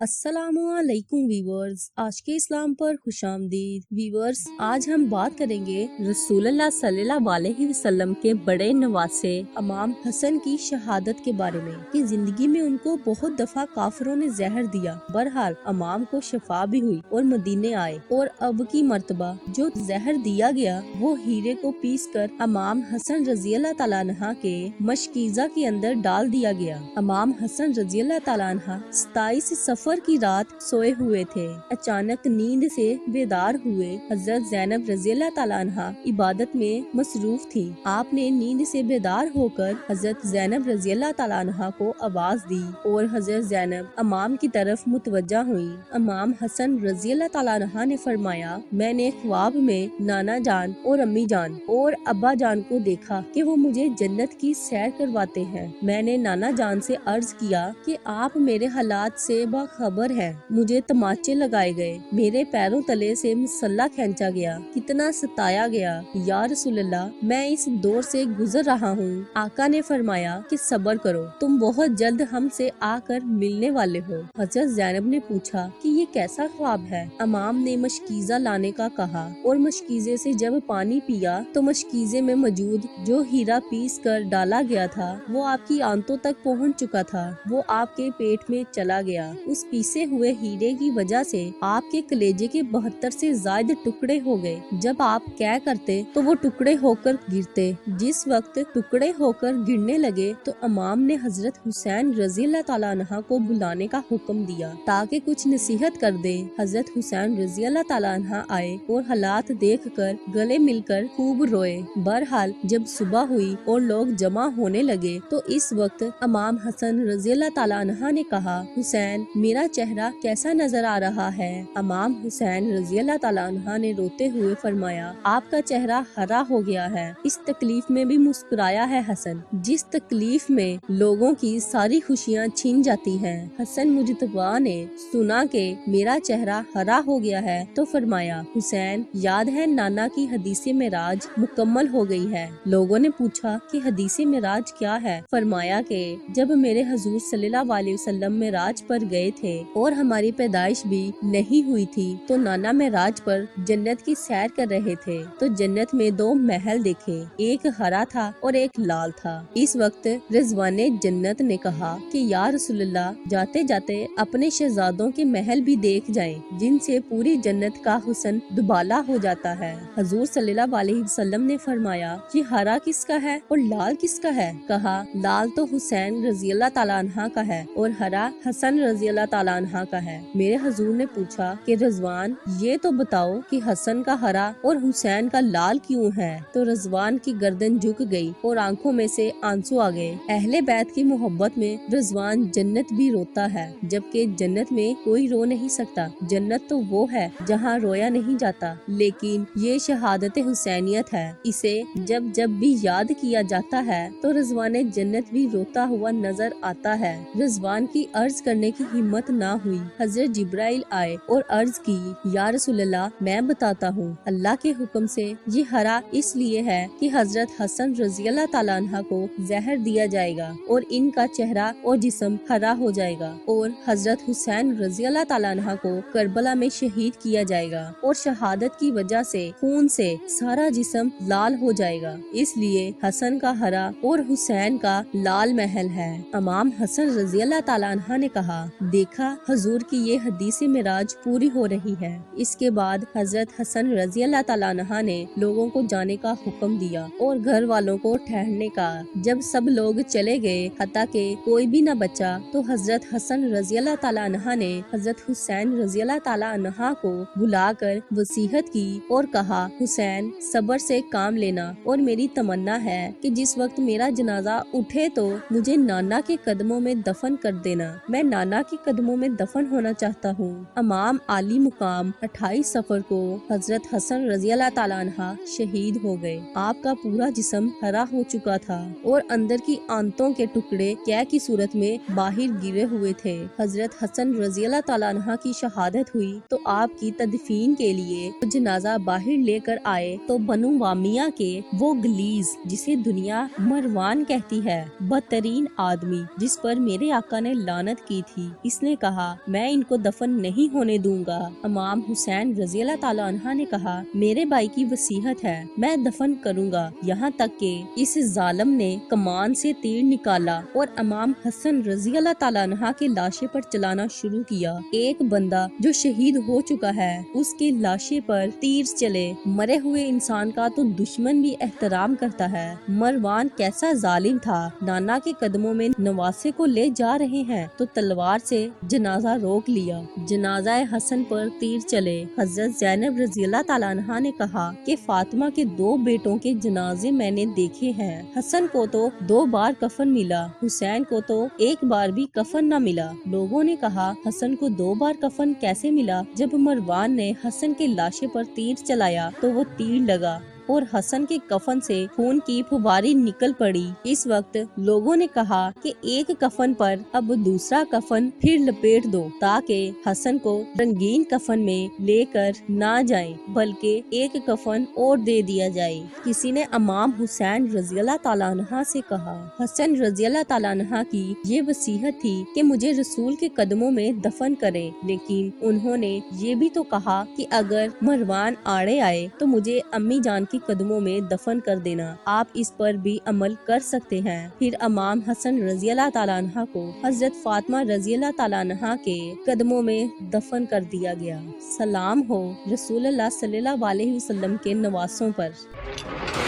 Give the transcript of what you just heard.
अस्सलामुअलैकुम वीवर्स, आज के इस्लाम पर खुशामदीद। वीवर्स, आज हम बात करेंगे रसूलुल्लाह सल्लल्लाहु अलैहि वसल्लम के बड़े नवासे इमाम हसन की शहादत के बारे में कि जिंदगी में उनको बहुत दफा काफिरों ने जहर दिया। बहरहाल इमाम को शफा भी हुई और मदीने आए और अब की मर्तबा जो जहर दिया गया वो हीरे को पीस कर इमाम हसन रजी अल्लाह तआला अन्हा के मशकीज़ा के अंदर डाल दिया गया। इमाम हसन रजी अल्लाह तआला अन्हा 27 सफर की रात सोए हुए थे। अचानक नींद से बेदार हुए। हजरत ज़ैनब रज़ी अल्लाह तआला अन्हा इबादत में मसरूफ थी। आपने नींद से बेदार होकर हजरत ज़ैनब रज़ी अल्लाह तआला अन्हा को आवाज दी और हजरत ज़ैनब इमाम की तरफ मुतवज्जा हुई। इमाम हसन रज़ी अल्लाह तआला अन्हा ने फरमाया, मैंने ख्वाब में नाना जान और अम्मी जान और अब्बा जान को देखा कि वो मुझे जन्नत की सैर करवाते हैं। मैंने नाना जान से अर्ज किया कि आप मेरे हालात से बाखबर है। मुझे तमाचे लगाए गए, मेरे पैरों तले से मसल्ला खींचा गया, कितना सताया गया। या रसूलल्लाह, मैं इस दौर से गुजर रहा हूँ। आका ने फरमाया कि सब्र करो, तुम बहुत जल्द हमसे आकर मिलने वाले हो। हजरत ज़ैनब ने पूछा कि ये कैसा ख्वाब है। इमाम ने मशकीज़ा लाने का कहा और मशकीज़े से जब पानी पिया तो मशकीज़े में मौजूद जो हीरा पीस कर डाला गया था वो आपकी आंतों तक पहुँच चुका था। वो आपके पेट में चला गया। उस पीसे हुए हीरे की वजह से आपके कलेजे के 72 से ज्यादा टुकड़े हो गए। जब आप क्या करते तो वो टुकड़े होकर गिरते। जिस वक्त टुकड़े होकर गिरने लगे तो इमाम ने हजरत हुसैन रज़ी अल्लाह तआला अन्हा को बुलाने का हुक्म दिया ताकि कुछ नसीहत कर दे। हजरत हुसैन रज़ी अल्लाह तआला अन्हा आए और हालात देखकर गले मिलकर खूब रोए। बहरहाल जब सुबह हुई और लोग जमा होने लगे तो इस वक्त इमाम हसन रज़ी अल्लाह तआला अन्हा ने कहा, हुसैन, मेरा चेहरा कैसा नजर आ रहा है। इमाम हुसैन रज़ी अल्लाह तआला अन्हा ने रोते हुए फरमाया, आपका चेहरा हरा हो गया है। इस तकलीफ में भी मुस्कुराया है हसन, जिस तकलीफ में लोगों की सारी खुशियाँ छीन जाती हैं। हसन मुजतबा ने सुना कि मेरा चेहरा हरा हो गया है तो फरमाया, हुसैन, याद है नाना की हदीसे मेराज मुकम्मल हो गई है। लोगों ने पूछा कि हदीसे मेराज क्या है। फरमाया कि जब मेरे हजूर सल्लल्लाहु अलैहि वसल्लम मेराज पर गए थे और हमारी पैदाइश भी नहीं हुई थी तो नाना मेराज पर जन्नत की सैर कर रहे थे तो जन्नत में 2 महल देखे, एक हरा था और एक लाल था। इस वक्त रिजवाने जन्नत ने कहा कि या रसूलल्लाह, जाते जाते अपने शहजादों के महल भी देख जाएं, जिनसे पूरी जन्नत का हुस्न दुबाला हो जाता है। हजूर सल्लल्लाहु अलैहि वसल्लम ने फरमाया, ये हरा किसका है और लाल किसका है। कहा, लाल तो हुसैन रज़ी अल्लाह तआला अन्हा का है और हरा हसन रज़ी अल्लाह तआला अन्हा का है। मेरे हजूर ने पूछा कि रज़वान, ये तो बताओ कि हसन का हरा और हुसैन का लाल क्यों है। तो रज़वान की गर्दन झुक गई और आंखों में से आंसू आ गए। अहले बैत की मोहब्बत में रज़वान जन्नत भी रोता है, जबकि जन्नत में कोई रो नहीं सकता। जन्नत तो वो है जहाँ रोया नहीं जाता, लेकिन ये शहादत हुसैनियत है। इसे जब जब भी याद किया जाता है तो रज़वान जन्नत भी रोता हुआ नजर आता है। रज़वान की अर्ज करने की हिम्मत ना हुई। हजरत जिब्राइल आए और अर्ज की, या रसूलल्लाह, मैं बताता हूँ, अल्लाह के हुक्म से ये हरा इसलिए है कि हजरत हसन रज़ी अल्लाह तआला अन्हा को जहर दिया जाएगा और इनका चेहरा और जिस्म हरा हो जाएगा और हजरत हुसैन रज़ी अल्लाह तआला अन्हा को करबला में शहीद किया जाएगा और शहादत की वजह से खून से सारा जिस्म लाल हो जाएगा। इसलिए हसन का हरा और हुसैन का लाल महल है। इमाम हसन रज़ी अल्लाह तआला अन्हा ने कहा, देखा हजूर की ये हदीसे मेराज पूरी हो रही है। इसके बाद हजरत हसन रज़ी अल्लाह तआला अन्हा ने लोगों को जाने का हुक्म दिया और घर वालों को ठहरने का। जब सब लोग चले गए हत्ता के कोई भी न बचा तो हजरत हसन रज़ी अल्लाह तआला अन्हा ने हजरत हुसैन रज़ी अल्लाह तआला अन्हा को बुलाकर वसीयत की और कहा, हुसैन, सब्र से काम लेना और मेरी तमन्ना है कि जिस वक्त मेरा जनाजा उठे तो मुझे नाना के कदमों में दफन कर देना। मैं नाना के कदमों में दफन होना चाहता हूँ। इमाम आली मुकाम 28 सफर को हजरत हसन रज़ी अल्लाह तआला अन्हा शहीद हो गए। आपका पूरा जिस्म हरा हो चुका था और अंदर की आंतों के टुकड़े क्या की सूरत में बाहर गिरे हुए थे। हजरत हसन रज़ी अल्लाह तआला अन्हा अन्हा की शहादत हुई तो आपकी तदफीन के लिए जनाजा बाहर लेकर आए तो बनु वामिया के वो गलीज जिसे दुनिया मरवान कहती है, बदतरीन आदमी जिस पर मेरे आका ने लानत की थी, इसने कहा मैं इनको दफन नहीं होने दूंगा। इमाम हुसैन रजी अल्लाह ताला अन्हा ने कहा मेरे भाई की वसीयत है, मैं दफन करूंगा। यहाँ तक कि इस जालिम ने कमान से तीर निकाला और इमाम हसन रजी अल्लाह ताला अन्हा के लाशे पर चलाना शुरू किया। एक बंदा जो शहीद हो चुका है उसके लाशे पर तीर चले। मरे हुए इंसान का तो दुश्मन भी एहतराम करता है। मरवान कैसा जालिम था, नाना के कदमों में नवासे को ले जा रहे हैं तो तलवार से जनाजा रोक लिया। जनाजा हसन पर तीर चले। हजरत ज़ैनब रज़ी अल्लाह ताला अन्हा ने कहा कि फातिमा के 2 बेटों के जनाजे मैंने देखे हैं। हसन को तो 2 बार कफन मिला, हुसैन को तो 1 बार भी कफन न मिला। लोगों ने कहा हसन को 2 बार कफन कैसे मिला? जब मरवान ने हसन के लाशे पर तीर चलाया तो वो तीर लगा और हसन के कफन से खून की फुवारी निकल पड़ी। इस वक्त लोगों ने कहा कि एक कफन पर अब दूसरा कफन फिर लपेट दो ताकि हसन को रंगीन कफन में लेकर ना जाएं, बल्कि एक कफन और दे दिया जाए। किसी ने इमाम हुसैन रज़ी अल्लाह ताला अन्हा से कहा हसन रज़ी अल्लाह ताला अन्हा की ये वसीयत थी कि मुझे रसूल के कदमों में दफन करें, लेकिन उन्होंने ये भी तो कहा कि अगर मरवान आड़े आए तो मुझे अम्मी जान के कदमों में दफन कर देना। आप इस पर भी अमल कर सकते हैं। फिर इमाम हसन रज़ी अल्लाह ताला अन्हा को हजरत फातिमा रज़ी अल्लाह ताला अन्हा के कदमों में दफन कर दिया गया। सलाम हो रसूलुल्लाह सल्लल्लाहु अलैहि वसल्लम के नवासों पर।